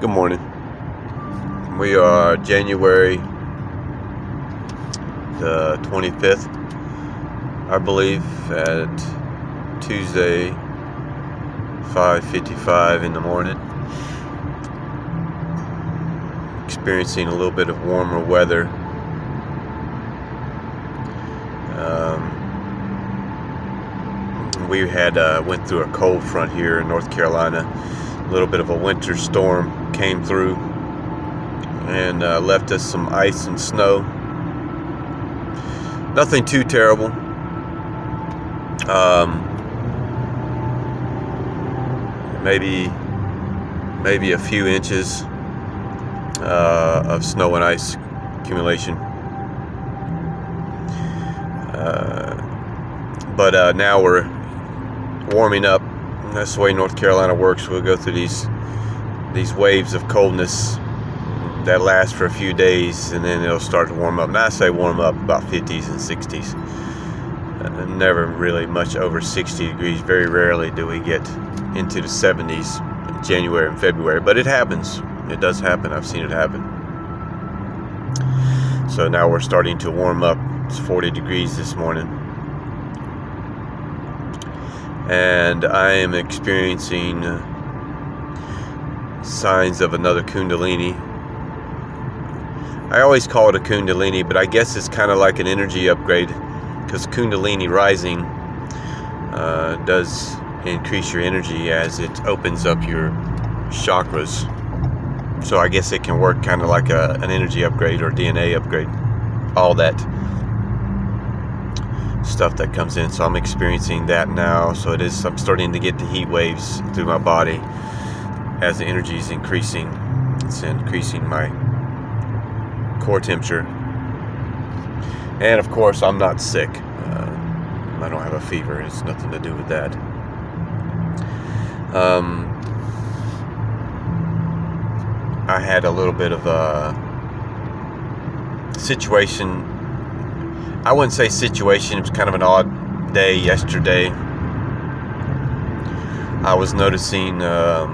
Good morning. We are January the 25th, I believe, at Tuesday, 5:55 in the morning. Experiencing a little bit of warmer weather. We went through a cold front here in North Carolina. A little bit of a winter storm came through and left us some ice and snow. Nothing too terrible. Maybe a few inches of snow and ice accumulation. But now we're warming up. That's the way North Carolina works. We'll go through these waves of coldness that last for a few days, and then it'll start to warm up. Now I say warm up about 50s and 60s. Never really much over 60 degrees. Very rarely do we get into the 70s in January and February, but it happens. It does happen. I've seen it happen. So now we're starting to warm up. It's 40 degrees this morning. And I am experiencing signs of another Kundalini. I always call it a Kundalini, but I guess it's kind of like an energy upgrade, because Kundalini Rising does increase your energy as it opens up your chakras. So I guess it can work kind of like an energy upgrade or DNA upgrade. All that stuff that comes in. So I'm experiencing that now. So I'm starting to get the heat waves through my body as the energy is increasing. It's increasing my core temperature. And of course, I'm not sick. I don't have a fever. It's nothing to do with that. I had a little bit of a situation. I wouldn't say situation. It was kind of an odd day yesterday. I was noticing a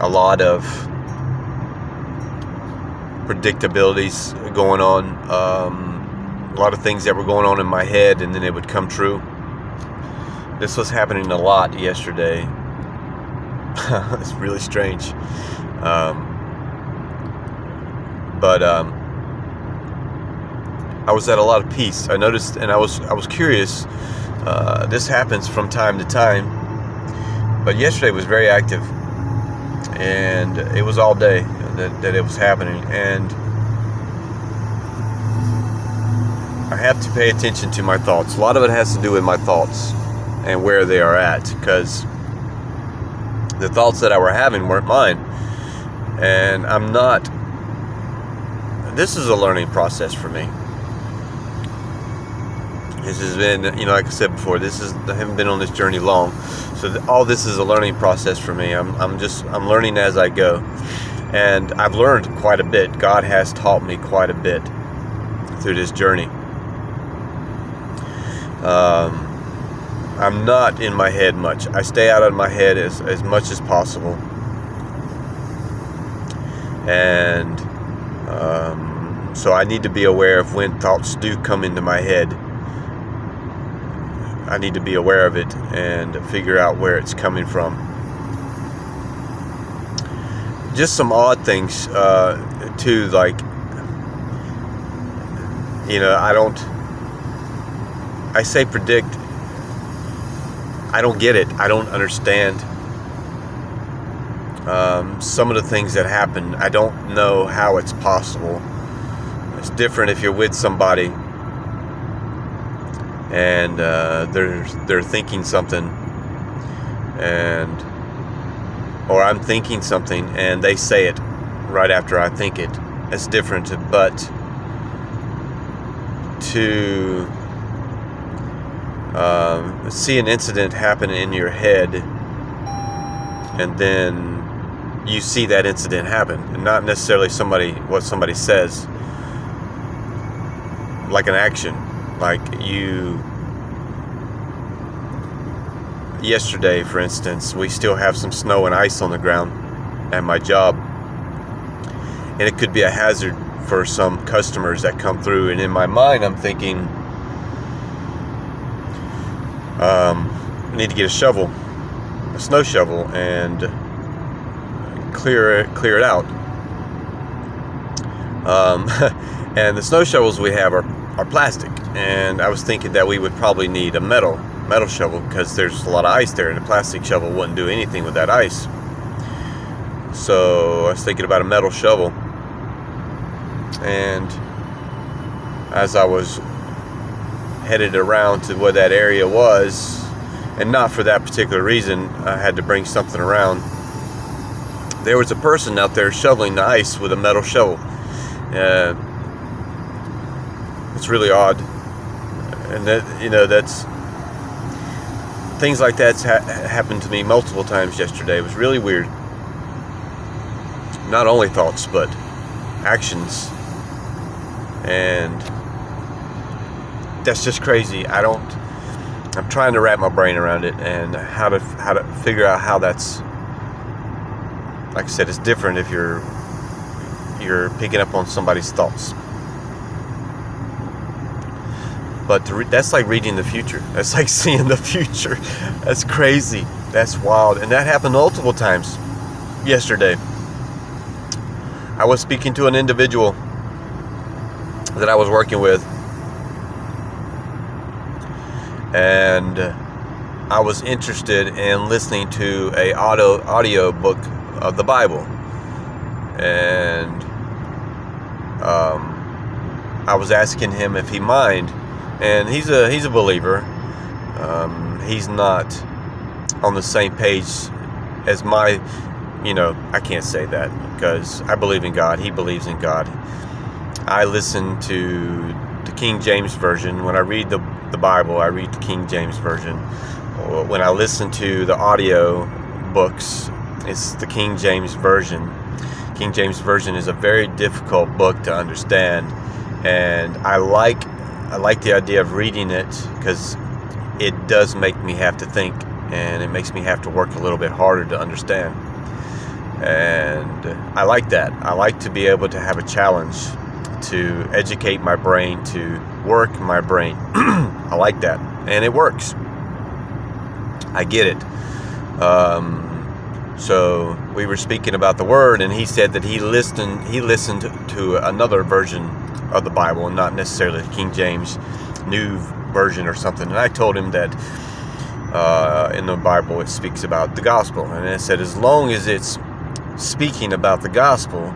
lot of predictabilities going on. A lot of things that were going on in my head, and then it would come true. This was happening a lot yesterday. It's really strange. But I was at a lot of peace. I noticed, and I was curious. This happens from time to time, but yesterday was very active, and it was all day that it was happening. And I have to pay attention to my thoughts. A lot of it has to do with my thoughts and where they are at, because the thoughts that I were having weren't mine, and I'm not. This is a learning process for me. This has been, like I said before, I haven't been on this journey long, so all this is a learning process for me. I'm learning as I go, and I've learned quite a bit. God has taught me quite a bit through this journey. I'm not in my head much. I stay out of my head as much as possible, and so I need to be aware of when thoughts do come into my head. I need to be aware of it and figure out where it's coming from. Just some odd things too, like, I say predict. I don't get it. I don't understand some of the things that happen. I don't know how it's possible. It's different if you're with somebody and they're thinking something, or I'm thinking something and they say it right after I think it. It's different. But to see an incident happen in your head, and then you see that incident happen, and not necessarily what somebody says, like an action. Like yesterday, for instance, we still have some snow and ice on the ground, at my job, and it could be a hazard for some customers that come through. And in my mind, I'm thinking, I need to get a shovel, a snow shovel, and clear it out. And the snow shovels we have are plastic, and I was thinking that we would probably need a metal shovel, because there's a lot of ice there, and a plastic shovel wouldn't do anything with that ice. So I was thinking about a metal shovel, and as I was headed around to where that area was, and not for that particular reason, I had to bring something around, there was a person out there shoveling the ice with a metal shovel. It's really odd, and that's things like that's happened to me multiple times yesterday. It was really weird. Not only thoughts, but actions, and that's just crazy. I'm trying to wrap my brain around it, and how to figure out how that's, like I said, it's different if you're picking up on somebody's thoughts. But that's like reading the future. That's like seeing the future. That's crazy. That's wild. And that happened multiple times yesterday. I was speaking to an individual that I was working with, and I was interested in listening to a audio book of the Bible, and I was asking him if he mind, and he's a believer. He's not on the same page as my, I can't say that, because I believe in God. He believes in God. I listen to the King James Version. When I read the Bible, I read the King James Version. When I listen to the audio books, it's the King James Version. King James Version is a very difficult book to understand, and I like the idea of reading it, because it does make me have to think, and it makes me have to work a little bit harder to understand. And I like that. I like to be able to have a challenge, to educate my brain, to work my brain. I like that, and it works. I get it. So we were speaking about the Word, and he said that he listened to another version of the Bible, and not necessarily the King James New Version or something. And I told him that in the Bible it speaks about the gospel, and I said, as long as it's speaking about the gospel,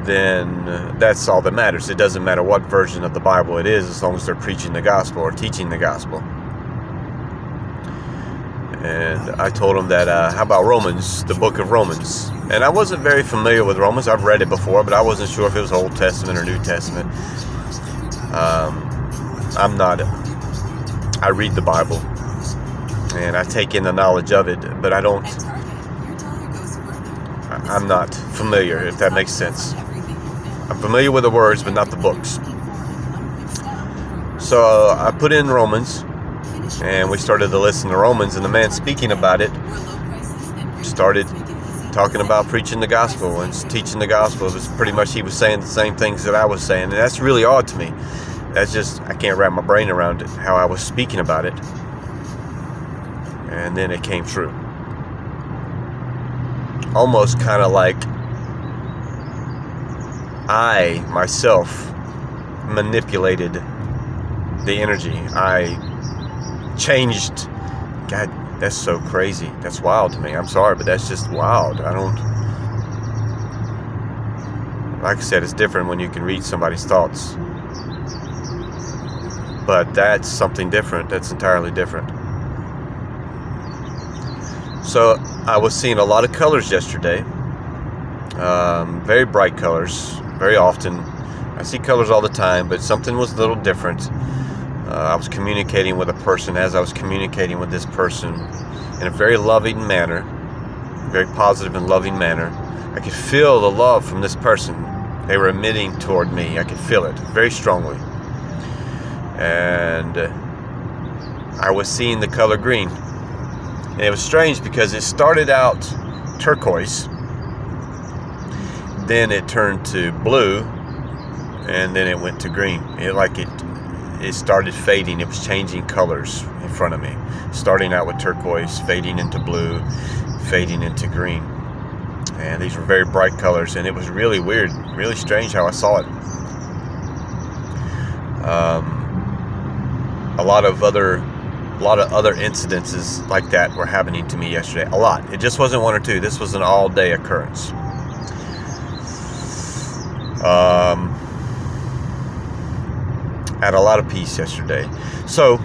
then that's all that matters. It doesn't matter what version of the Bible it is, as long as they're preaching the gospel or teaching the gospel. And I told him that, how about Romans, the book of Romans? And I wasn't very familiar with Romans. I've read it before, but I wasn't sure if it was Old Testament or New Testament. I read the Bible, and I take in the knowledge of it, but I'm not familiar, if that makes sense. I'm familiar with the words, but not the books. So I put in Romans, and we started to listen to Romans, and the man speaking about it started talking about preaching the gospel and teaching the gospel. It was pretty much, he was saying the same things that I was saying, and that's really odd to me. That's just, I can't wrap my brain around it, how I was speaking about it. And then it came true. Almost kind of like I myself manipulated the energy. I changed. God, that's so crazy. That's wild to me. I'm sorry, but that's just wild. Like I said, it's different when you can read somebody's thoughts. But that's something different. That's entirely different. So I was seeing a lot of colors yesterday. Very bright colors. Very often. I see colors all the time, but something was a little different. I was communicating with a person. As I was communicating with this person in a very loving manner, very positive and loving manner, I could feel the love from this person. They were emitting toward me. I could feel it very strongly. And I was seeing the color green. And it was strange because it started out turquoise, then it turned to blue, and then it went to green. It started fading. It was changing colors in front of me, starting out with turquoise, fading into blue, fading into green. And these were very bright colors, and it was really weird, really strange how I saw it. A lot of other incidences like that were happening to me yesterday. A lot. It just wasn't one or two. This was an all-day occurrence. Had a lot of peace yesterday. So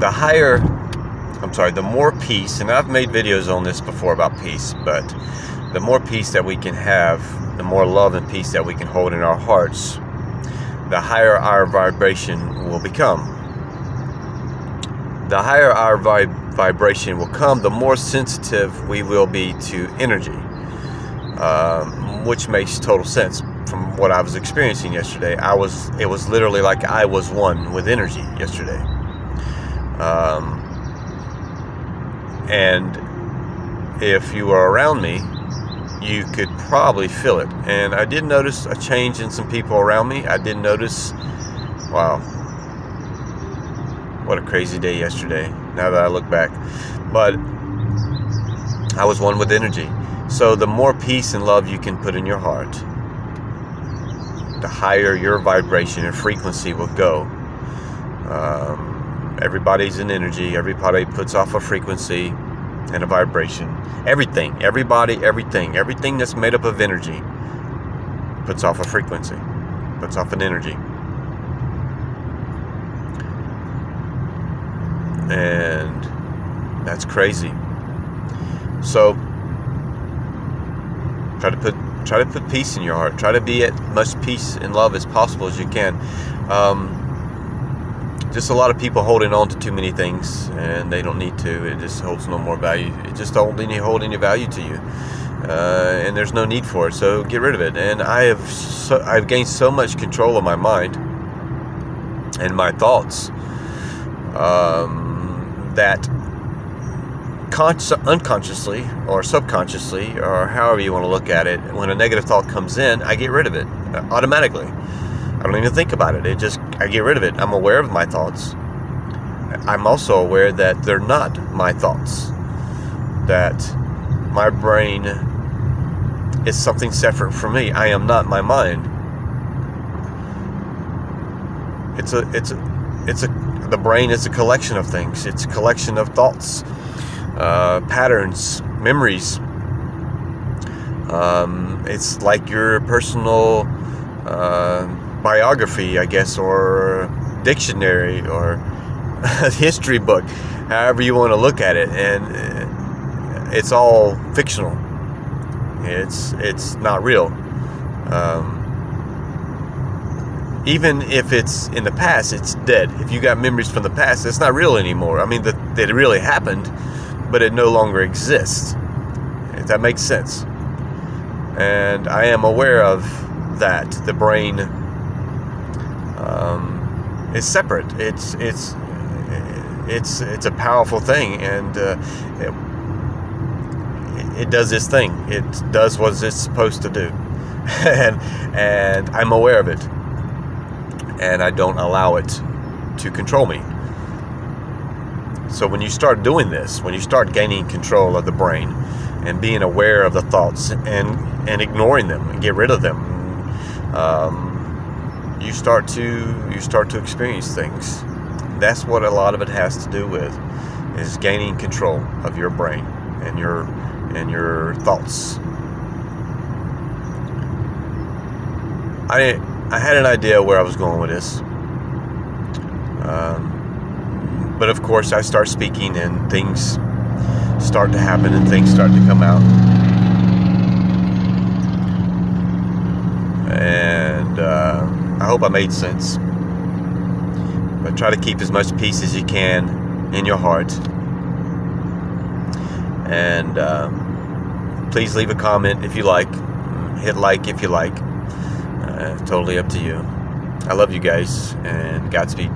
the more peace, and I've made videos on this before about peace, but the more peace that we can have, the more love and peace that we can hold in our hearts, the higher our vibration will become. The higher our vibration will come, the more sensitive we will be to energy, which makes total sense from what I was experiencing yesterday. It was literally like I was one with energy yesterday. And if you were around me, you could probably feel it. And I did notice a change in some people around me. I did notice, wow, what a crazy day yesterday, now that I look back. But I was one with energy. So the more peace and love you can put in your heart, the higher your vibration and frequency will go. Everybody's an energy. Everybody puts off a frequency and a vibration. Everything that's made up of energy puts off a frequency, puts off an energy. And that's crazy. So try to put peace in your heart. Try to be at much peace and love as possible as you can. Just a lot of people holding on to too many things, and they don't need to. It just holds no more value. It just don't hold any value to you, and there's no need for it. So get rid of it. And I've gained so much control of my mind and my thoughts that unconsciously or subconsciously, or however you want to look at it, when a negative thought comes in, I get rid of it automatically. I don't even think about it. I get rid of it. I'm aware of my thoughts. I'm also aware that they're not my thoughts. That my brain is something separate from me. I am not my mind. The brain is a collection of things. It's a collection of thoughts, patterns, memories. It's like your personal biography, I guess, or dictionary, or a history book, however you want to look at it. And it's all fictional. It's not real. Even if it's in the past, it's dead. If you got memories from the past, it's not real anymore. I mean, that it really happened, but it no longer exists. If that makes sense. And I am aware of that. The brain is separate. It's a powerful thing, and it does its thing. It does what it's supposed to do, and I'm aware of it, and I don't allow it to control me. So when you start doing this, when you start gaining control of the brain and being aware of the thoughts and ignoring them and get rid of them, you start to experience things. That's what a lot of it has to do with, is gaining control of your brain and your thoughts. I had an idea where I was going with this, but of course I start speaking and things start to happen and things start to come out, and I hope I made sense. But try to keep as much peace as you can in your heart. And please leave a comment if you like. Hit like if you like. Totally up to you. I love you guys, and Godspeed.